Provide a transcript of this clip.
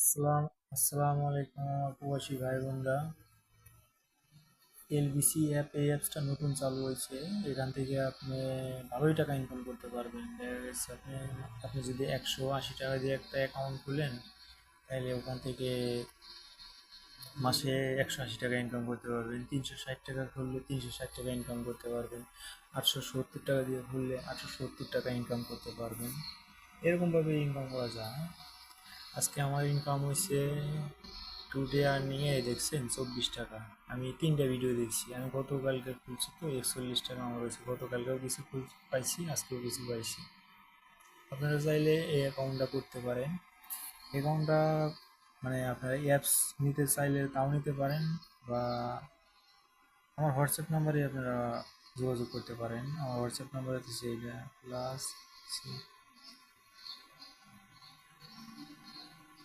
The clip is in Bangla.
আসসালামু আলাইকুম আমার প্রবাসী ভাই বোনরা। এলবিসি অ্যাপ, এই অ্যাপসটা নতুন চালু হয়েছে। এখান থেকে আপনি ভালোই টাকা ইনকাম করতে পারবেন। দেখা গেছে আপনি যদি 180 টাকা দিয়ে একটা অ্যাকাউন্ট খুলেন, তাহলে ওখান থেকে মাসে 180 টাকা ইনকাম করতে পারবেন। 360 টাকা খুললে 360 টাকা ইনকাম করতে পারবেন। 870 টাকা দিয়ে খুললে 870 টাকা ইনকাম করতে পারবেন। এরকমভাবে ইনকাম করা যায়। আজকে আমার ইনকাম হয়েছে টুডে আর্নিংয়ে, দেখছেন 24 টাকা। আমি 3টা ভিডিও দেখছি। আমি গতকালকে খুলছি তো 41 টাকা আমার হয়েছে। গতকালকেও কিছু পাইছি, আজকেও কিছু পাইছি। আপনারা চাইলে এই অ্যাকাউন্টটা করতে পারেন। অ্যাকাউন্টটা মানে আপনারা অ্যাপস নিতে চাইলে তাও নিতে পারেন, বা আমার হোয়াটসঅ্যাপ নাম্বারে আপনারা যোগাযোগ করতে পারেন। আমার হোয়াটসঅ্যাপ নাম্বার হচ্ছে এইটা,